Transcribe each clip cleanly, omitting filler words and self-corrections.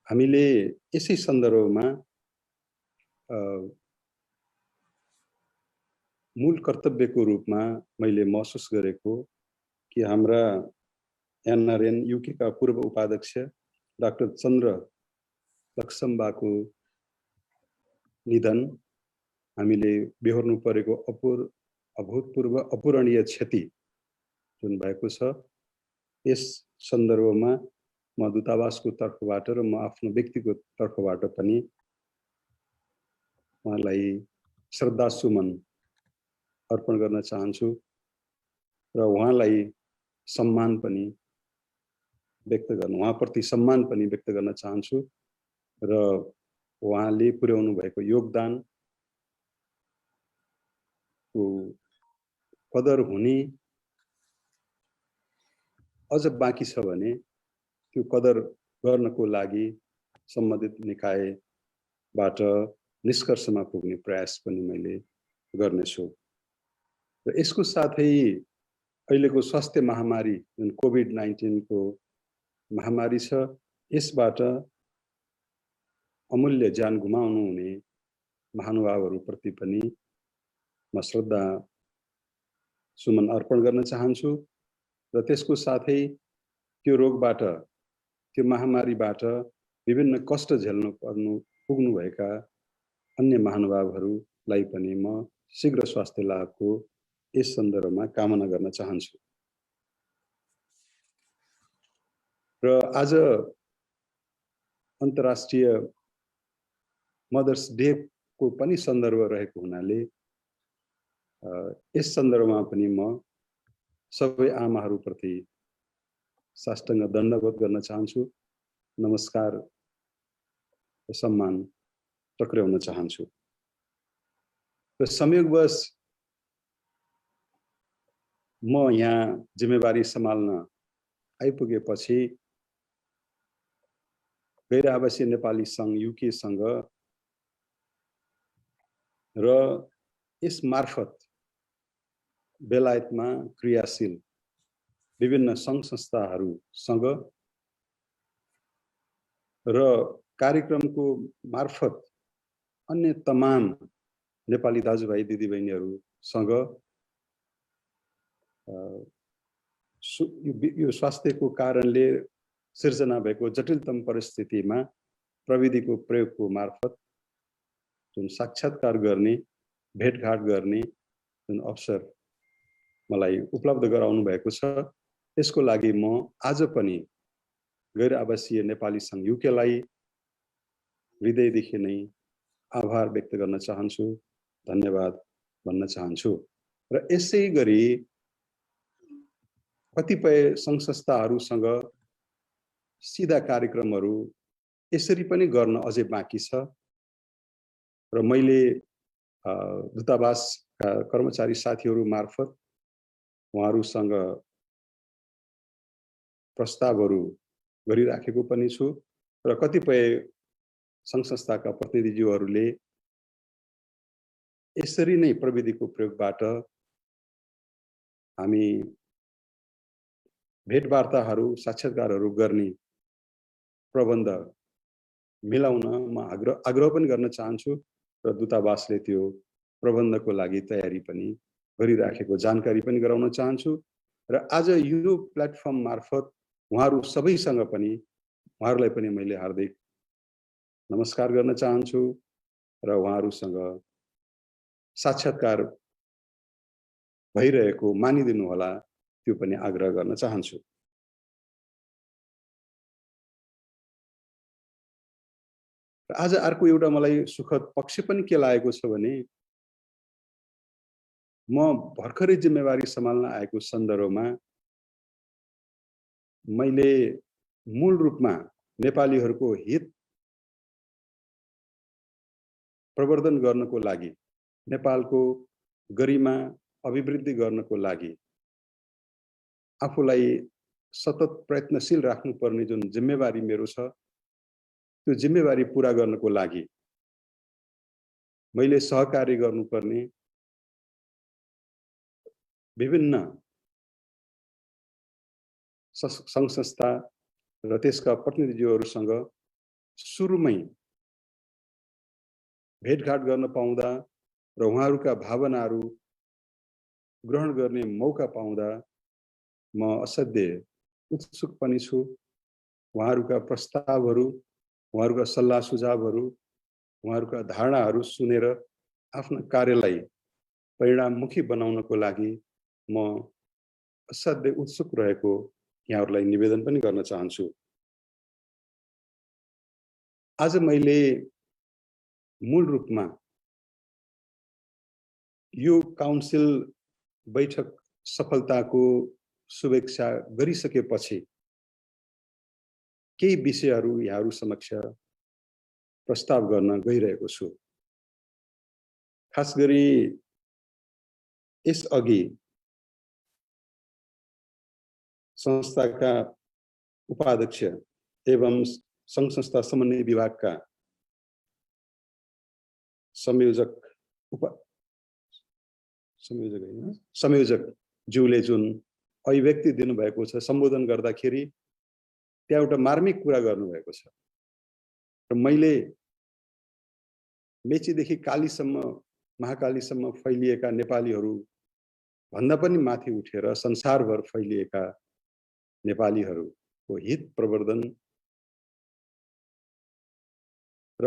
हामीले यसै सन्दर्भमा मूल कर्तव्यको रूपमा मैले महसुस गरेको कि हाम्रा एनआरएन युकेका पूर्व उपाध्यक्ष डाक्टर चन्द्र लक्ष्मबाको निधन हामीले बेहोर्नु परेको अभूतपूर्व अपूरणीय क्षति जुन भएको छ, यस सन्दर्भमा म दूतावासको तर्फबाट र म आफ्नो व्यक्तिगत तर्फबाट पनि उहाँलाई श्रद्धासुमन अर्पण गर्न चाहन्छु र उहाँलाई सम्मान पनि व्यक्त गर्न, उहाँप्रति सम्मान पनि व्यक्त गर्न चाहन्छु र उहाँले पुर्याउनु भएको योगदान को कदर हुने अझ बाँकी छ भने त्यो कदर गर्नको लागि सम्बन्धित निकायबाट निष्कर्षमा पुग्ने प्रयास पनि मैले गर्नेछु। र यसको साथै अहिलेको स्वास्थ्य महामारी जुन कोभिड-19 को महामारी छ, यसबाट अमूल्य ज्यान गुमाउनु हुने महानुभावहरूप्रति पनि म श्रद्धा सुमन अर्पण गर्न चाहन्छु र त्यसको साथै त्यो रोगबाट, त्यो महामारीबाट विभिन्न कष्ट झेल्नु पुग्नुभएका अन्य महानुभावहरूलाई पनि म शीघ्र स्वास्थ्य लाभको यस सन्दर्भमा कामना गर्न चाहन्छु। र आज अन्तर्राष्ट्रिय मदर्स डे को पनि सन्दर्भ रहेको हुनाले यस सन्दर्भमा पनि म सबै आमाहरूप्रति साष्टाङ्ग दण्डवत गर्न चाहन्छु, नमस्कार र सम्मान टक्र्याउन चाहन्छु। र संयोगवश म यहाँ जिम्मेवारी सम्हाल्न आइपुगेपछि गैर आवासीय नेपाली सङ्घ युके सँग र यस मार्फत बेलायतमा क्रियाशील विभिन्न सङ्घ संस्थाहरूसँग र कार्यक्रमको मार्फत अन्य तमाम नेपाली दाजुभाइ दिदीबहिनीहरूसँग यो स्वास्थ्यको कारणले सिर्जना भएको जटिलतम परिस्थितिमा प्रविधिको प्रयोगको मार्फत जुन साक्षात्कार गर्ने, भेटघाट गर्ने जुन अवसर मलाई उपलब्ध गराउनु भएको छ, त्यसको लागि म आज पनि गैर आवासीय नेपाली सङ्घ युकेलाई हृदयदेखि नै आभार व्यक्त गर्न चाहन्छु, धन्यवाद भन्न चाहन्छु। र यसै गरी कतिपय सङ्घ संस्थाहरूसँग सिधा कार्यक्रमहरू यसरी पनि गर्न अझै बाँकी छ र मैले दूतावासका कर्मचारी साथीहरू मार्फत उहाँहरूसँग प्रस्तावहरू गरिराखेको पनि छु र कतिपय सङ्घ संस्थाका प्रतिनिधिहरूले यसरी नै प्रविधिको प्रयोगबाट हामी भेटवार्ताहरू, साक्षात्कारहरू गर्ने प्रबन्ध मिलाउन म आग्रह पनि गर्न चाहन्छु र दूतावासले त्यो प्रबन्धको लागि तयारी पनि गरिराखेको जानकारी पनि गराउन चाहन्छु। र आज यो प्लेटफर्म मार्फत उहाँहरू सबैसँग पनि, उहाँहरूलाई पनि मैले हार्दिक नमस्कार गर्न चाहन्छु र उहाँहरूसँग साक्षात्कार भइरहेको मानिदिनु होला, त्यो पनि आग्रह गर्न चाहन्छु। आज अर्को एउटा मलाई सुखद पक्ष पनि के लागेको छ भने म भर्खरै जिम्मेवारी सम्हाल्न आएको सन्दर्भमा मैले मूल रूपमा नेपालीहरूको हित प्रवर्धन गर्नको लागि, नेपालको गरिमा अभिवृद्धि गर्नको लागि आफूलाई सतत प्रयत्नशील राख्नुपर्ने जुन जिम्मेवारी मेरो छ, त्यो जिम्मेवारी पूरा गर्नको लागि मैले सहकार्य गर्नुपर्ने विभिन्न सङ्घ संस्था र त्यसका प्रतिनिधिहरूसँग सुरुमै भेटघाट गर्न पाउँदा र उहाँहरूका भावनाहरू ग्रहण गर्ने मौका पाउँदा म असाध्यै उत्सुक पनि छु। उहाँहरूका प्रस्तावहरू, उहाँहरूका सल्लाह सुझावहरू, उहाँहरूका धारणाहरू सुनेर आफ्नो कार्यलाई परिणाममुखी बनाउनको लागि म असाध्यै उत्सुक रहेको यहाँहरूलाई निवेदन पनि गर्न चाहन्छु। आज मैले मूल रूपमा यो काउन्सिल बैठक सफलताको शुभेच्छा गरिसकेपछि केही विषयहरू यहाँहरू समक्ष प्रस्ताव गर्न गइरहेको छु। खास गरी यसअघि संस्थाका उपाध्यक्ष एवं सङ्घ संस्था समन्वय विभागका संयोजक ज्यूले जुन अभिव्यक्ति दिनुभएको छ, सम्बोधन गर्दाखेरि त्यहाँ एउटा मार्मिक कुरा गर्नुभएको छ र मैले मेचीदेखि कालीसम्म, महाकालीसम्म फैलिएका नेपालीहरू भन्दा पनि माथि उठेर संसारभर फैलिएका नेपालीहरूको हित प्रवर्धन र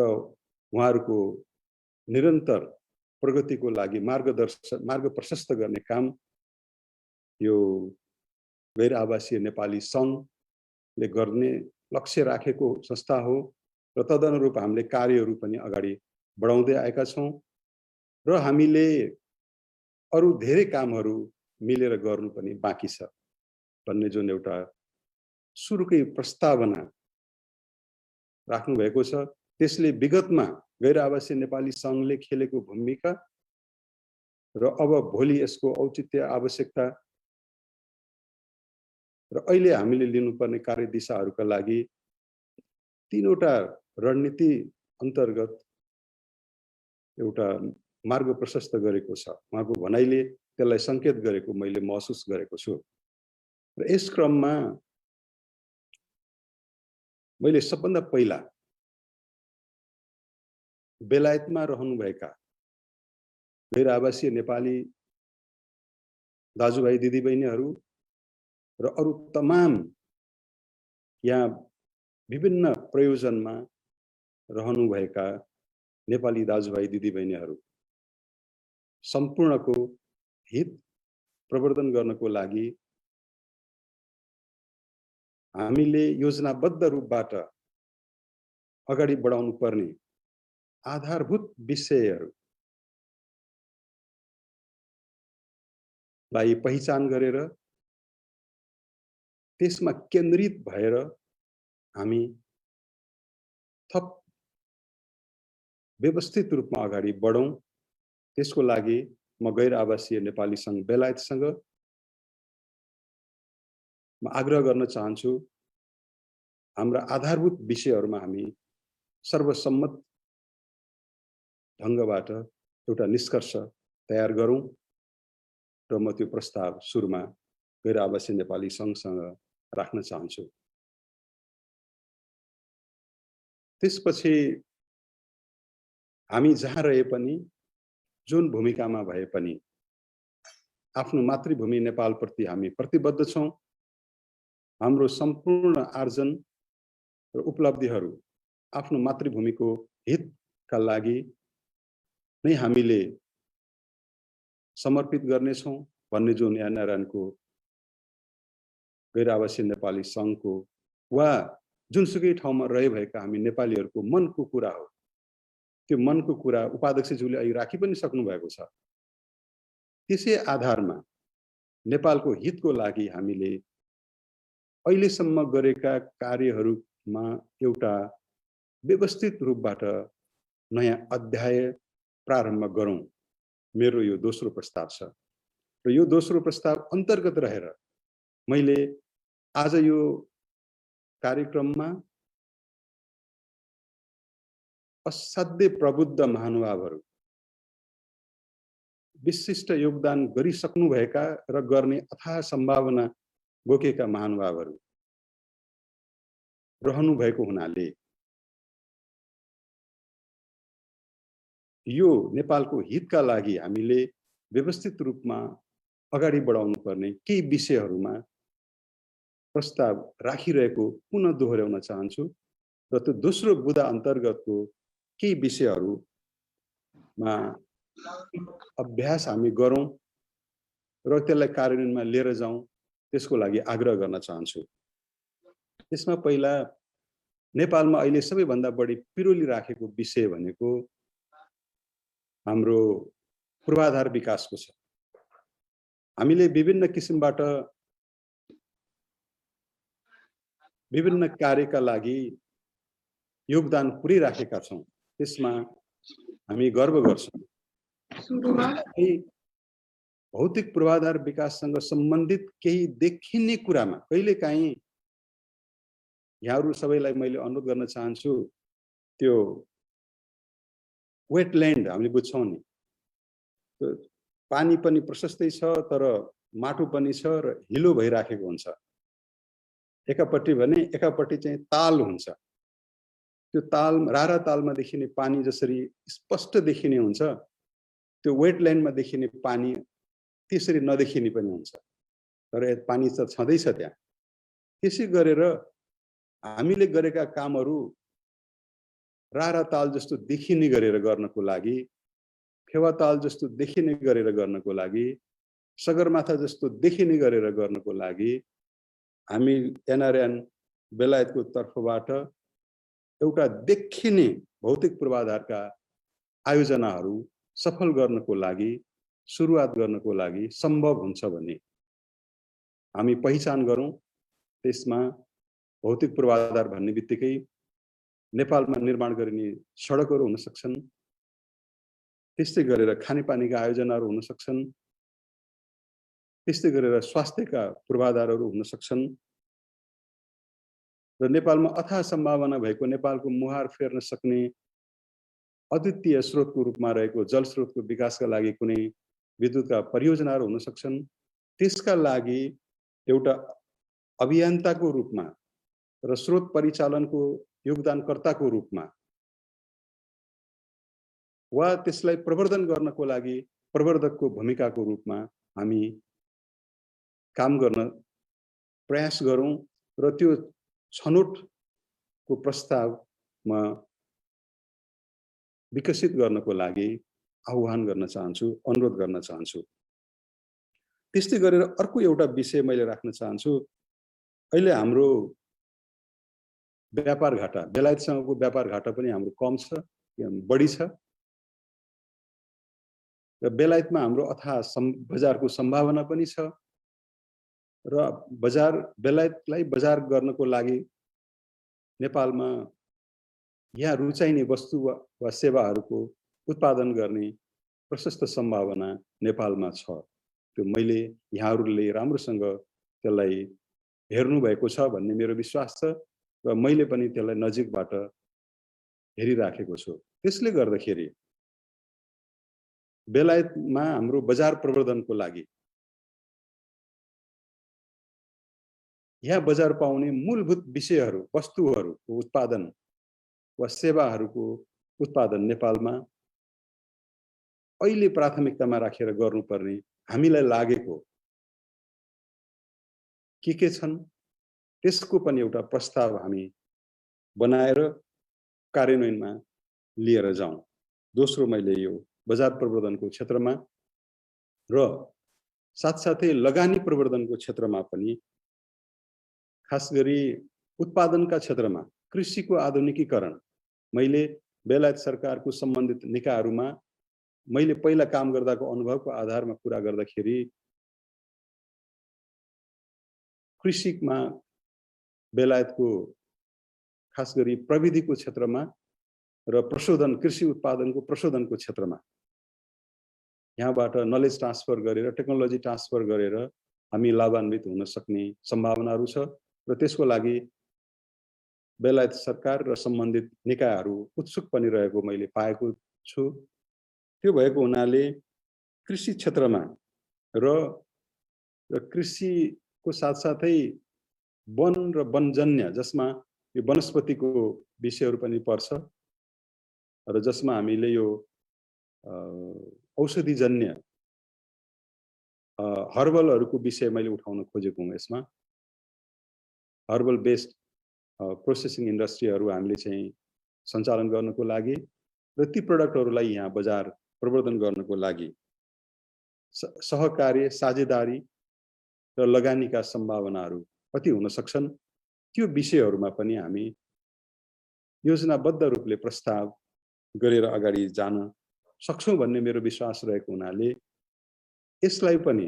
उहाँहरूको निरन्तर प्रगतिको लागि मार्ग प्रशस्त गर्ने काम यो गैर आवासीय नेपाली सङ्घले गर्ने लक्ष्य राखेको संस्था हो र तदनुरूप हामीले कार्यहरू पनि अगाडि बढाउँदै आएका छौँ र हामीले अरू धेरै कामहरू मिलेर गर्नु पनि बाँकी छ भन्ने जुन एउटा सुरुकै प्रस्तावना राख्नु भएको छ, त्यसले विगतमा गैर आवासीय नेपाली सङ्घले खेलेको भूमिका र अब भोलि यसको औचित्य आवश्यकता र अहिले हामीले लिनुपर्ने कार्यदिशाहरूका लागि तीनवटा रणनीति अन्तर्गत एउटा मार्ग प्रशस्त गरेको छ। उहाँको भनाइले त्यसलाई सङ्केत गरेको मैले महसुस गरेको छु र यस क्रममा मैले सबभन्दा पहिला बेलायतमा रहनुभएका गैर आवासीय नेपाली दाजुभाइ दिदीबहिनीहरू र अरू तमाम यहाँ विभिन्न प्रयोजनमा रहनुभएका नेपाली दाजुभाइ दिदीबहिनीहरू सम्पूर्णको हित प्रवर्धन गर्नको लागि हामीले योजनाबद्ध रूपबाट अगाडि बढाउनु पर्ने आधारभूत विषयहरूलाई पहिचान गरेर त्यसमा केन्द्रित भएर हामी थप व्यवस्थित रूपमा अगाडि बढौं। त्यसको लागि म गैर आवासीय नेपाली सङ्घ बेलायतसँग म आग्रह गर्न चाहन्छु, हाम्रा आधारभूत विषयहरूमा हामी सर्वसम्मत ढङ्गबाट एउटा निष्कर्ष तयार गरौं र म त्यो प्रस्ताव सुरुमा गैर आवासीय नेपाली सङ्घसँग राख्न चाहन्छु। त्यसपछि हामी जहाँ रहे पनि, जुन भूमिकामा भए पनि आफ्नो मातृभूमि नेपालप्रति हामी प्रतिबद्ध छौं। हाम्रो सम्पूर्ण आर्जन र उपलब्धिहरू आफ्नो मातृभूमिको हितका लागि नै हामीले समर्पित गर्नेछौं भन्ने जुन यहाँ नारायणको गैर आवासीय नेपाली सङ्घको वा जुनसुकै ठाउँमा रहे भएका हामी नेपालीहरूको मनको कुरा हो। त्यो मनको कुरा उपाध्यक्षज्यूले अहिले राखि पनि सक्नु भएको छ। त्यसै आधारमा नेपालको हितको लागि हामीले अहिलेसम्म गरेका कार्यहरूमा एउटा व्यवस्थित रूपबाट नयाँ अध्याय प्रारम्भ गरौं। मेरो यो दोस्रो प्रस्ताव छ र यो दोस्रो प्रस्ताव अन्तर्गत रहेर मैले आज यो कार्यक्रममा असाध्यै प्रबुद्ध महानुभावहरू, विशिष्ट योगदान गरिसक्नुभएका र गर्ने अथाह सम्भावना बोकेका महानुभावहरू रहनु भएको हुनाले यो नेपालको हितका लागि हामीले व्यवस्थित रूपमा अगाडि बढाउनु पर्ने केही विषयहरूमा प्रस्ताव राखिरहेको पुनः दोहोर्याउन चाहन्छु र त्यो दोस्रो बुँदा अन्तर्गतको केही विषयहरूमा अभ्यास हामी गरौँ र त्यसलाई कार्यान्वयनमा लिएर जाउँ, त्यसको लागि आग्रह गर्न चाहन्छु। त्यसमा पहिला नेपालमा अहिले सबैभन्दा बढी पिरोली राखेको विषय भनेको हाम्रो पूर्वाधार विकासको छ। हामीले विभिन्न किसिमबाट विभिन्न कार्यका लागि योगदान पुर्याइराखेका छौँ, त्यसमा हामी गर्व गर्छौँ। भौतिक पूर्वाधार विकाससँग सम्बन्धित केही देखिने कुरामा कहिलेकाहीँ यहाँहरू सबैलाई मैले अनुरोध गर्न चाहन्छु, त्यो वेटल्यान्ड हामीले बुझ्छौँ नि, त्यो पानी पनि प्रशस्तै छ तर माटो पनि छ र हिलो भइराखेको हुन्छ। एकापट्टि भने एकापट्टि चाहिँ ताल हुन्छ। त्यो ताल रारा तालमा देखिने पानी जसरी स्पष्ट देखिने हुन्छ, त्यो वेटल्यान्डमा देखिने पानी त्यसरी नदेखिने पनि हुन्छ, तर पानी त छँदैछ त्यहाँ। त्यसै गरेर हामीले गरेका कामहरू रारा ताल जस्तो देखिने गरेर गर्नको लागि, फेवा ताल जस्तो देखिने गरेर गर्नको लागि, सगरमाथा जस्तो देखिने गरेर गर्नको लागि हामी एनआरएन बेलायतको तर्फबाट एउटा देखिने भौतिक पूर्वाधारका आयोजनाहरू सफल गर्नको लागि, सुरुवात गर्नको लागि सम्भव हुन्छ भने हामी पहिचान गरौँ। त्यसमा भौतिक पूर्वाधार भन्ने बित्तिकै नेपालमा निर्माण गरिने सडकहरू हुन सक्छन्, त्यस्तै गरेर खानेपानीका आयोजनाहरू हुन सक्छन्, त्यस्तै गरेर स्वास्थ्यका पूर्वाधारहरू हुन सक्छन् र नेपालमा अथाह सम्भावना भएको नेपालको मुहार फेर्न सक्ने अद्वितीय स्रोतको रूपमा रहेको जलस्रोतको विकासका लागि कुनै विद्युतका परियोजनाहरू हुन सक्छन्। त्यसका लागि एउटा अभियन्ताको रूपमा र स्रोत परिचालनको योगदानकर्ताको रूपमा वा त्यसलाई प्रवर्धन गर्नको लागि प्रवर्धकको भूमिकाको रूपमा हामी काम गर्न प्रयास गरौँ र त्यो छनौटको प्रस्तावमा विकसित गर्नको लागि आह्वान गर्न चाहन्छु, अनुरोध गर्न चाहन्छु। त्यस्तै गरेर अर्को एउटा विषय मैले राख्न चाहन्छु। अहिले हाम्रो व्यापार घाटा, बेलायतसँगको व्यापार घाटा पनि हाम्रो कम छ, बढी छ र बेलायतमा हाम्रो अथाह बजारको सम्भावना पनि छ र बेलायतलाई बजार गर्नको लागि नेपालमा यहाँ रुचाइने वस्तु वा सेवाहरूको उत्पादन गर्ने प्रशस्त सम्भावना नेपालमा छ। त्यो मैले यहाँहरूले राम्रोसँग त्यसलाई हेर्नु भएको छ भन्ने मेरो विश्वास छ र मैले पनि त्यसलाई नजिकबाट हेरिराखेको छु। त्यसले गर्दाखेरि बेलायतमा हाम्रो बजार प्रवर्धनको लागि यहाँ बजार पाउने मूलभूत विषयहरू, वस्तुहरूको उत्पादन वा सेवाहरूको उत्पादन नेपालमा अहिले प्राथमिकतामा राखेर गर्नुपर्ने हामीलाई लागेको के छन्, त्यसको पनि एउटा प्रस्ताव हामी बनाएर कार्यान्वयनमा लिएर जाउँ। दोस्रो, मैले यो बजार प्रवर्धनको क्षेत्रमा र साथसाथै लगानी प्रवर्धनको क्षेत्रमा पनि, खास गरी उत्पादनका क्षेत्रमा कृषिको आधुनिकीकरण, मैले बेलायत सरकारको सम्बन्धित निकायहरूमा मैले पहिला काम गर्दाको अनुभवको आधारमा कुरा गर्दाखेरि कृषिमा बेलायतको खास गरी प्रविधिको क्षेत्रमा र प्रशोधन, कृषि उत्पादनको प्रशोधनको क्षेत्रमा यहाँबाट नलेज ट्रान्सफर गरेर, टेक्नोलोजी ट्रान्सफर गरेर हामी लाभान्वित हुन सक्ने सम्भावनाहरू छ र त्यसको लागि बेलायत सरकार र सम्बन्धित निकायहरू उत्सुक पनि रहेको मैले पाएको छु। त्यो भएको हुनाले कृषि क्षेत्रमा र कृषिको साथसाथै वन र वनजन्य, जसमा यो वनस्पतिको विषयहरू पनि पर्छ र जसमा हामीले यो औषधिजन्य हर्बलहरूको विषय मैले उठाउन खोजेको हुँ। यसमा हर्बल बेस्ड प्रोसेसिङ इन्डस्ट्रीहरू हामीले चाहिँ सञ्चालन गर्नको लागि र ती प्रोडक्टहरूलाई यहाँ बजार प्रवर्धन गर्नको लागि सहकार्य, साझेदारी र लगानीका सम्भावनाहरू कति हुन सक्छन्, त्यो विषयहरूमा पनि हामी योजनाबद्ध रूपले प्रस्ताव गरेर अगाडि जान सक्छौं भन्ने मेरो विश्वास रहेको हुनाले यसलाई पनि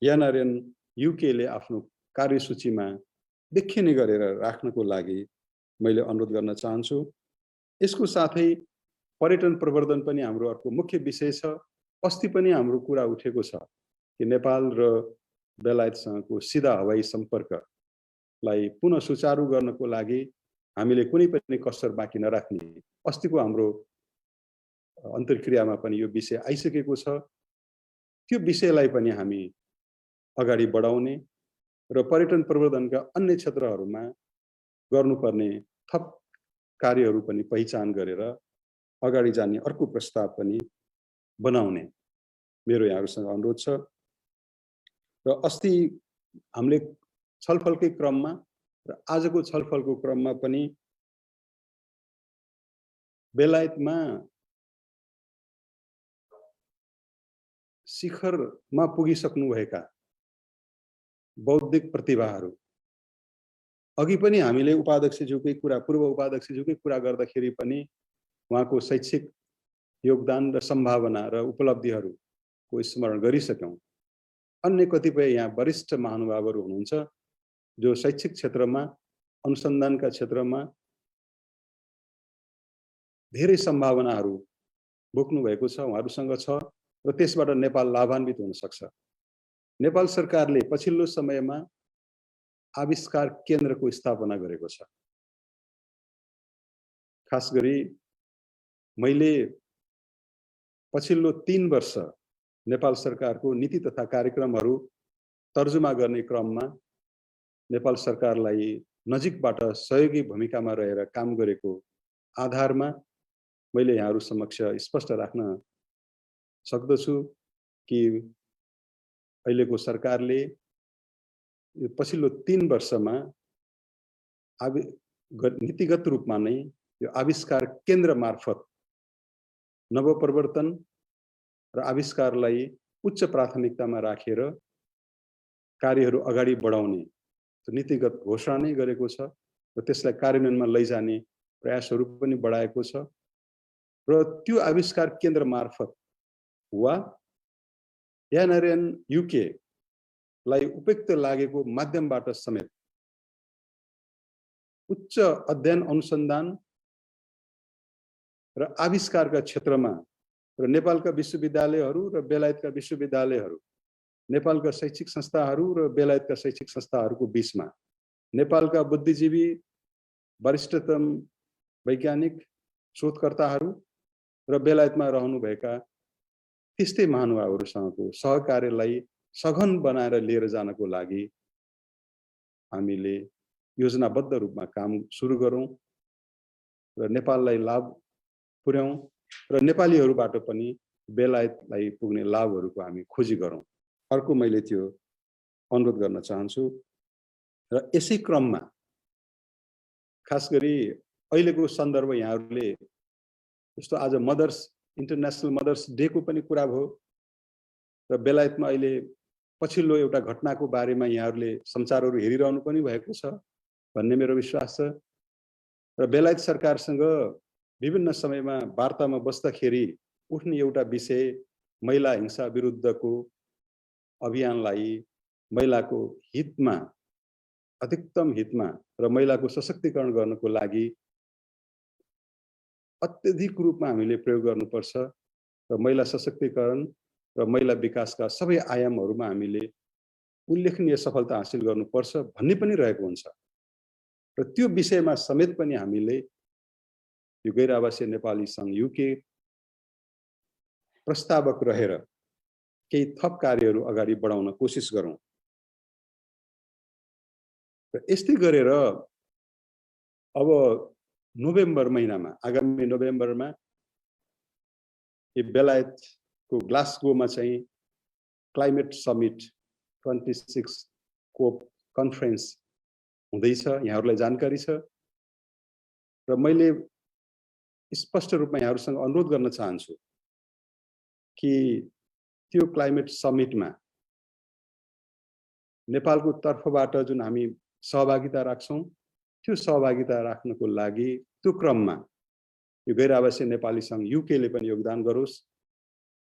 यानारेन युकेले आफ्नो कार्यसूचीमा देखिने गरेर राख्नको लागि मैले अनुरोध गर्न चाहन्छु। यसको साथै पर्यटन प्रवर्धन पनि हाम्रो अर्को मुख्य विषय छ। अस्ति पनि हाम्रो कुरा उठेको छ कि नेपाल र बेलायतसँगको सिधा हवाई सम्पर्कलाई पुनः सुचारू गर्नको लागि हामीले कुनै पनि कसर बाँकी नराख्ने अस्तिको हाम्रो अन्तर्क्रियामा पनि यो विषय आइसकेको छ। त्यो विषयलाई पनि हामी अगाडि बढाउने र पर्यटन प्रवर्धनका अन्य क्षेत्रहरूमा गर्नुपर्ने थप कार्यहरू पनि पहिचान गरेर अगाडि जाने अर्को प्रस्ताव पनि बनाउने मेरो यहाँहरुसँग अनुरोध छ। र अस्ति हामीले छलफलकै क्रममा र आजको छलफलको क्रममा पनि बेलायतमा शिखरमा पुगिसक्नुभएका बौद्धिक प्रतिभाहरू अघि पनि हामीले उपाध्यक्षज्यूकै कुरा पूर्व उपाध्यक्षज्यूकै कुरा गर्दाखेरि पनि उहाँको शैक्षिक योगदान र सम्भावना र उपलब्धिहरूको स्मरण गरिसक्यौं। अन्य कतिपय यहाँ वरिष्ठ महानुभावहरू हुनुहुन्छ जो शैक्षिक क्षेत्रमा अनुसन्धानका क्षेत्रमा धेरै सम्भावनाहरू बोक्नु भएको छ, उहाँहरुसँग छ र त्यसबाट नेपाल लाभान्वित हुन सक्छ। नेपाल सरकारले पछिल्लो समयमा आविष्कार केन्द्रको स्थापना गरेको छ। खास गरी मैले पछिल्लो 3 वर्ष नेपाल सरकारको नीति तथा कार्यक्रमहरू तर्जुमा गर्ने क्रममा नेपाल सरकारलाई नजिकबाट सहयोगी भूमिकामा रहेर काम गरेको आधारमा मैले यहाँहरु समक्ष स्पष्ट राख्न सक्दछु कि अहिलेको सरकारले पछिल्लो 3 वर्षमा नीतिगत रूपमा नै यो आविष्कार केन्द्र मार्फत नवप्रवर्तन र आविष्कारलाई उच्च प्राथमिकतामा राखेर कार्यहरू अगाडि बढाउने नीतिगत घोषणा नै गरेको छ र त्यसलाई कार्यान्वयनमा लैजाने प्रयासहरू पनि बढाएको छ। र त्यो आविष्कार केन्द्र मार्फत वा यानारेन युके लाई उपयुक्त लागेको माध्यमबाट समेत उच्च अध्ययन अनुसन्धान र आविष्कारका क्षेत्रमा र नेपालका विश्वविद्यालयहरू र बेलायतका विश्वविद्यालयहरू, नेपालका शैक्षिक संस्थाहरू र बेलायतका शैक्षिक संस्थाहरूको बीचमा नेपालका बुद्धिजीवी, वरिष्ठतम वैज्ञानिक शोधकर्ताहरू र बेलायतमा रहनुभएका त्यस्तै महानुभावहरूसँगको सहकार्यलाई सघन बनाएर लिएर जानको लागि हामीले योजनाबद्ध रूपमा काम सुरु गरौं र नेपाललाई लाभ पुर्याउँ र नेपालीहरूबाट पनि बेलायतलाई पुग्ने लाभहरूको हामी खोजी गरौं। अर्को मैले त्यो अनुरोध गर्न चाहन्छु। र यसै क्रममा खास गरी अहिलेको सन्दर्भ यहाँहरुले जस्तो आज इन्टरनेशनल मदर्स डे को पनि कुरा भयो र बेलायतमा अहिले पछिल्लो एउटा घटनाको बारेमा यहाँहरुले समाचारहरू हेरिरहनु पनि भएको छ भन्ने मेरो विश्वास छ। र बेलायत सरकारसँग विभिन्न समयमा वार्तामा बस्दाखेरि उठ्ने एउटा विषय महिला हिंसा विरुद्धको अभियानलाई महिलाको हितमा, अधिकतम हितमा र महिलाको सशक्तिकरण गर्नको लागि अत्यधिक रूपमा हामीले प्रयोग गर्नुपर्छ र महिला सशक्तिकरण र महिला विकासका सबै आयामहरूमा हामीले उल्लेखनीय सफलता हासिल गर्नुपर्छ भन्ने पनि रहेको हुन्छ। र त्यो विषयमा समेत पनि हामीले यो गैर आवासीय नेपाली संघ युके प्रस्तावक रहेर केही थप कार्यहरू अगाडि बढाउन कोसिस गरौं। र यस्तै गरेर अब नोभेम्बर महिनामा, आगामी नोभेम्बरमा यो बेलायतको ग्लासगोमा चाहिँ क्लाइमेट समिट 26 कोप कन्फरेन्स हुँदैछ, यहाँहरूलाई जानकारी छ। र मैले स्पष्ट रूपमा यहाँहरूसँग अनुरोध गर्न चाहन्छु कि त्यो क्लाइमेट समिटमा नेपालको तर्फबाट जुन हामी सहभागिता राख्छौं, त्यो सहभागिता राख्नको लागि त्यो क्रममा यो गैर आवासीय नेपाली संघ युकेले पनि योगदान गरोस्,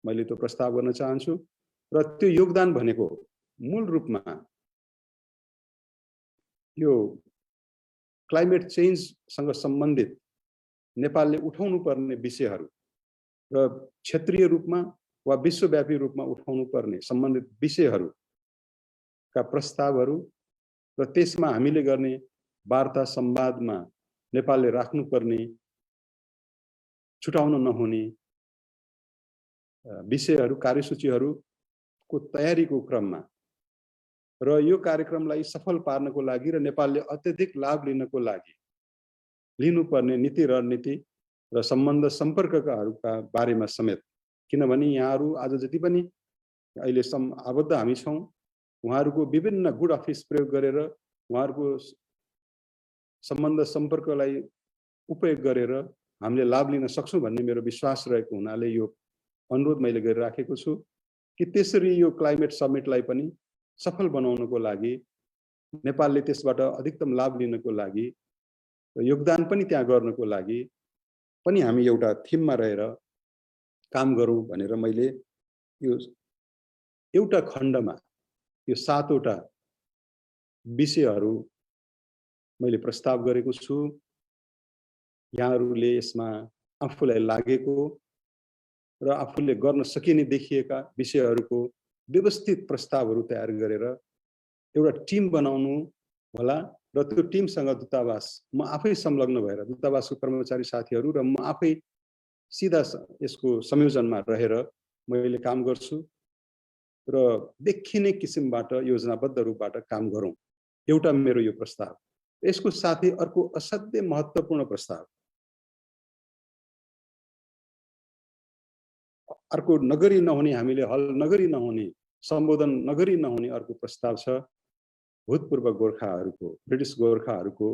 मैले त्यो प्रस्ताव गर्न चाहन्छु। र त्यो योगदान भनेको मूल रूपमा यो क्लाइमेट चेन्जसँग सम्बन्धित नेपालले उठाउनु पर्ने विषयहरू र क्षेत्रीय रूपमा वा विश्वव्यापी रूपमा उठाउनु पर्ने सम्बन्धित विषयहरूका प्रस्तावहरू र त्यसमा हामीले गर्ने वार्ता संवादमा नेपालले राख्नुपर्ने छुटाउन नहुने विषयहरू कार्यसूचीहरूको तयारीको क्रममा र यो कार्यक्रमलाई सफल पार्नको लागि र नेपालले अत्यधिक लाभ लिनको लागि लिनुपर्ने नीति रणनीति र सम्बन्ध सम्पर्कका बारेमा समेत, किनभने यहाँहरू आज जति पनि अहिले आबद्ध हामी छौं, उहाँहरूको विभिन्न गुड अफिस प्रयोग गरेर उहाँहरूको सम्बन्ध सम्पर्कलाई उपयोग गरेर हामीले लाभ लिन सक्छौं भन्ने मेरो विश्वास रहेको हुनाले यो अनुरोध मैले गरिराखेको छु कि त्यसरी यो क्लाइमेट समिटलाई पनि सफल बनाउनको लागि, नेपालले त्यसबाट अधिकतम लाभ लिनको लागि र योगदान पनि त्यहाँ गर्नको लागि पनि हामी एउटा थीममा रहेर काम गरौँ भनेर मैले यो एउटा खण्डमा यो 7 वटा विषयहरू मैले प्रस्ताव गरेको छु। यहाँहरूले यसमा आफूलाई लागेको र आफूले गर्न सकिने देखिएका विषयहरूको व्यवस्थित प्रस्तावहरू तयार गरेर एउटा टिम बनाउनु होला र त्यो टिमसँग दूतावास म आफै संलग्न भएर दूतावासको कर्मचारी साथीहरू र म आफै सिधा यसको संयोजनमा रहेर मैले काम गर्छु र देखिने किसिमबाट योजनाबद्ध रूपबाट काम गरौँ, एउटा मेरो यो प्रस्ताव। यसको साथै अर्को असाध्यै महत्त्वपूर्ण प्रस्ताव, अर्को नगरी नहुने, हामीले हल नगरी नहुने, सम्बोधन नगरी नहुने अर्को प्रस्ताव छ भूतपूर्व गोर्खाहरूको, ब्रिटिश गोर्खाहरूको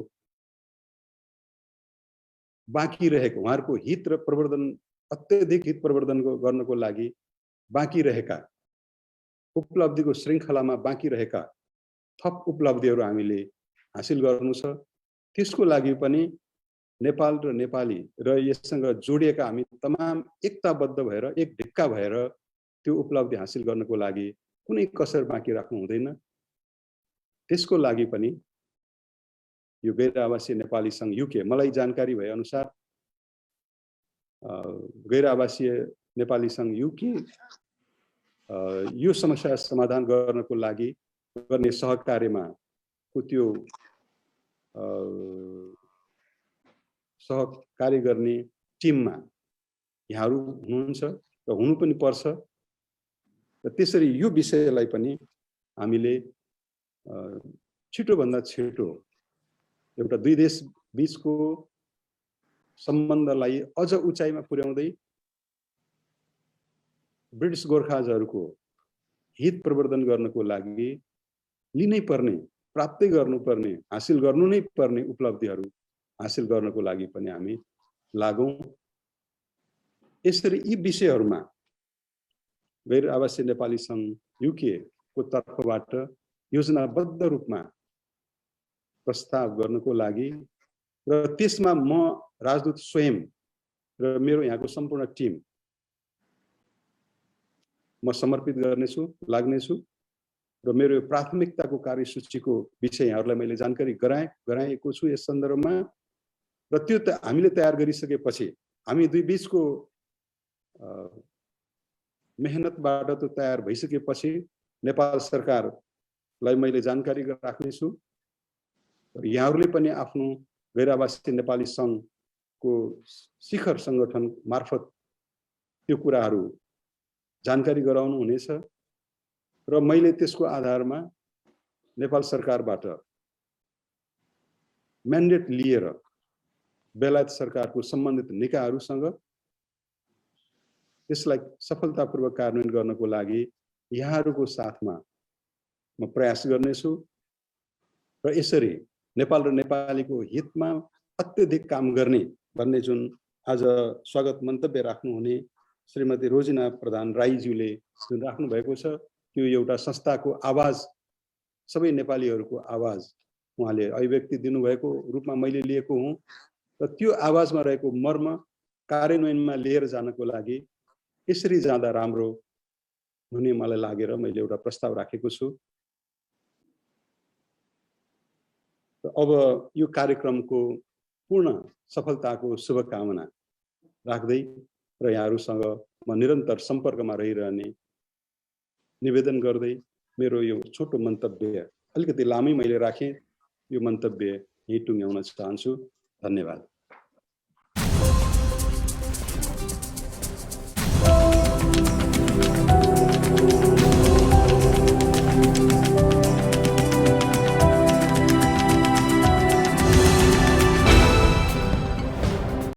बाँकी रहेको उहाँहरूको हित र प्रवर्धन, अत्यधिक हित प्रवर्धन गर्नको लागि बाँकी रहेका उपलब्धिको श्रृङ्खलामा बाँकी रहेका थप उपलब्धिहरू हामीले हासिल गर्नु छ। त्यसको लागि पनि नेपाल र नेपाली र यससँग जोडिएका हामी तमाम एकताबद्ध भएर, एक ढिक्का भएर त्यो उपलब्धि हासिल गर्नको लागि कुनै कसर बाँकी राख्नु हुँदैन। त्यसको लागि पनि यो गैर आवासीय नेपाली संघ युके, मलाई जानकारी भए अनुसार गैर आवासीय नेपाली संघ युके यो समस्या समाधान गर्नको लागि गर्ने सहकार्यमा त्यो सहकार्य गर्ने टिममा यहाँहरू हुनुहुन्छ र हुनु पनि पर्छ। र त्यसरी यो विषयलाई पनि हामीले छिटोभन्दा छिटो एउटा दुई देश बीचको सम्बन्धलाई अझ उचाइमा पुर्याउँदै ब्रिटिश गोर्खाजहरूको हित प्रवर्धन गर्नको लागि लिनै पर्ने, प्राप्तै गर्नुपर्ने, हासिल गर्नु नै पर्ने उपलब्धिहरू हासिल गर्नको लागि पनि हामी लागौं। यसरी यी विषयहरूमा गैर आवासीय नेपाली संघ युके को तर्फबाट योजनाबद्ध रूपमा प्रस्ताव गर्नको लागि र त्यसमा म राजदूत स्वयं र मेरो यहाँको सम्पूर्ण टिम म समर्पित गर्नेछु, लाग्नेछु र मेरो प्राथमिकताको कार्यसूचीको विषय यहाँहरूलाई मैले जानकारी गराएको छु यस सन्दर्भमा। र त्यो हामीले तयार गरिसकेपछि हामी दुई बीचको मेहनतबाट त्यो तयार भइसकेपछि नेपाल सरकारलाई मैले जानकारी राख्नेछु। यहाँहरूले पनि आफ्नो गैर आवासीय नेपाली संघको शिखर संगठन मार्फत त्यो कुराहरू जानकारी गराउनु हुनेछ र मैले त्यसको आधारमा नेपाल सरकारबाट म्यान्डेट लिएर बेलायत सरकारको सम्बन्धित निकायहरूसँग त्यसलाई सफलतापूर्वक कार्यान्वयन गर्नको लागि यहाँहरूको साथमा म प्रयास गर्नेछु र यसरी नेपाल र नेपालीको हितमा अत्यधिक काम गर्ने भन्ने जुन आज स्वागत मन्तव्य राख्नुहुने श्रीमती रोजिना प्रधान राईज्यूले जुन राख्नु भएको छ त्यो एउटा संस्थाको आवाज, सबै नेपालीहरूको आवाज उहाँले अभिव्यक्ति दिनुभएको रूपमा मैले लिएको हुँ र त्यो आवाजमा रहेको मर्म कार्यान्वयनमा लिएर जानको लागि यसरी जाँदा राम्रो हुने मलाई लागेर मैले एउटा प्रस्ताव राखेको छु। अब यो कार्यक्रमको पूर्ण सफलताको शुभकामना राख्दै र यहाँहरूसँग म निरन्तर सम्पर्कमा रहिरहने निवेदन गर्दै मेरो यो छोटो मन्तव्य, अलिकति लामै मैले राखेँ, यो मन्तव्य यही टुङ्ग्याउन चाहन्छु। धन्यवाद।